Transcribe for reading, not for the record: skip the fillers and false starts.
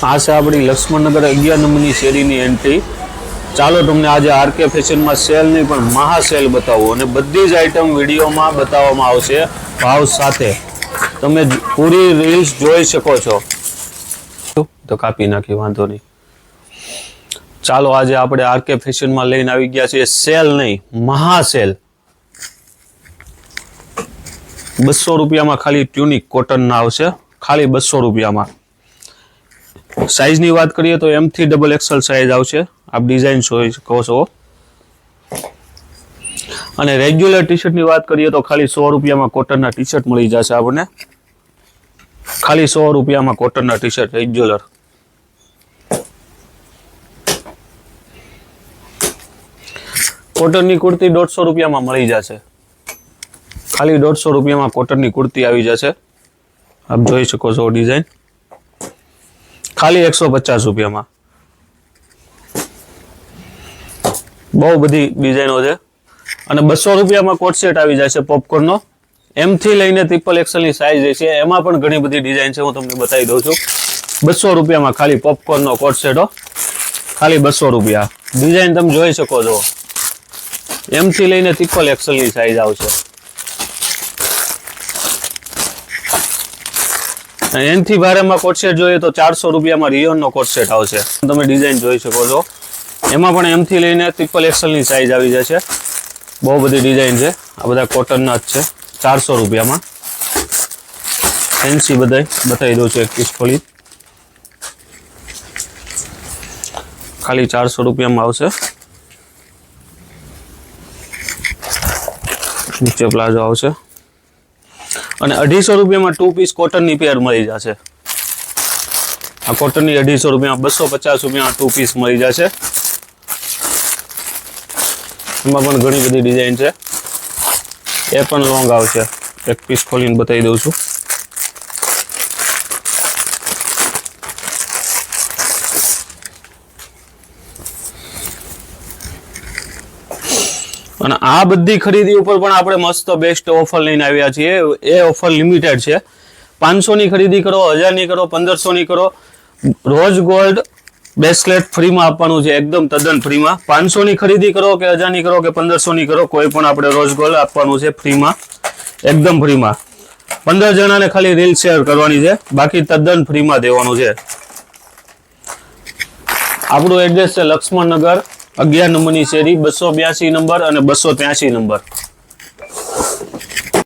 આ છે આપણી લક્ષ્મણનગર 11 નંબરની શેરીની એન્ટ્રી। ચાલો તમને આજે આરકે ફેશનમાં સેલ નહીં પણ મહા સેલ બતાવું અને બધી જ આઈટમ વિડીયોમાં બતાવવામાં આવશે ભાવ સાથે। તમે પૂરી રીલ્સ જોઈ શકો છો। તો કાપી નાખી, વાંધો નહીં। ચાલો આજે આપણે આરકે ફેશનમાં લઈને આવી ગયા છીએ સેલ નહીં મહા સેલ। 200 રૂપિયામાં ખાલી ટ્યુનિક કોટનના આવશે, ખાલી 200 રૂપિયામાં। સાइजની વાત કરીએ તો M થી XXL સાइज આવશે। આપ ડિઝાઇન જોઈ શકો છો। અને રેગ્યુલર ટી-શર્ટની વાત કરીએ તો ખાલી 100 રૂપિયામાં કોટનના ટી-શર્ટ મળી જશે આપણને। ખાલી 100 રૂપિયામાં કોટનના ટી-શર્ટ રેગ્યુલર। કોટનની કુર્તી 150 રૂપિયામાં મળી જશે। ખાલી 150 રૂપિયામાં કોટનની કુર્તી આવી જશે। આપ જોઈ શકો છો ડિઝાઇન, ખાલી 150 રૂપિયામાં। બહુ બધી ડિઝાઇનો છે। અને 200 રૂપિયામાં કોટ સેટ આવી જશે પોપકોર્નનો। M થી લઈને XXL ની સાઈઝ છે, એમાં પણ ઘણી બધી ડિઝાઇન છે, હું તમને બતાવી દઉં છું। 200 રૂપિયામાં ખાલી પોપકોર્નનો કોટ સેટો, ખાલી 200 રૂપિયા। ડિઝાઇન તમે જોઈ શકો છો। M થી લઈને XXL ની સાઈઝ આવશે। એનથી ભારેમાં કોટ સેટ જોઈએ તો 400 રૂપિયામાં રિયોનનો કોટ સેટ આવશે। તમે ડિઝાઇન જોઈ શકો છો। એમાં પણ M થી લઈને XXL ની સાઈઝ આવી જશે। બહુ બધી ડિઝાઇન છે, આ બધા કોટનના જ છે। 400 રૂપિયામાં ફેન્સી બધા બતાવી દઉં છું, એક પીસ ખોલી ખાલી 400 રૂપિયામાં આવશે। નીચે પ્લાઝો આવશે અને 250 રૂપિયામાં 2 પીસ કોટનની પેર મળી જશે। આ કોટનની 250 રૂપિયામાં 250 રૂપિયામાં 2 પીસ મળી જશે। એમાં પણ ઘણી બધી ડિઝાઇન છે, એ પણ લોંગ આવશે। એક પીસ ખોલીને બતાવી દઉં છું। અને આ બધી ખરીદી ઉપર પણ આપણે મસ્ત બેસ્ટ ઓફર લઈને આવ્યા છીએ। એ ઓફર લિમિટેડ છે। 500 ની ખરીદી કરો, 1000 ની કરો, 1500 ની કરો, રોઝ ગોલ્ડ બ્રેસલેટ ફ્રીમાં આપવાનું છે, એકદમ તદ્દન ફ્રીમાં। 500 ની ખરીદી કરો કે 1000 ની કરો કે 1500 ની કરો, કોઈ પણ આપણે રોઝ ગોલ્ડ આપવાનું છે ફ્રીમાં, એકદમ ફ્રીમાં। 15 જણાને ખાલી રીલ શેર કરવાની છે, બાકી તદ્દન ફ્રીમાં દેવાનું છે। આપણું એડ્રેસ છે લક્ષ્મણનગર 11 નંબરની શેરી, 282 નંબર અને 283 નંબર।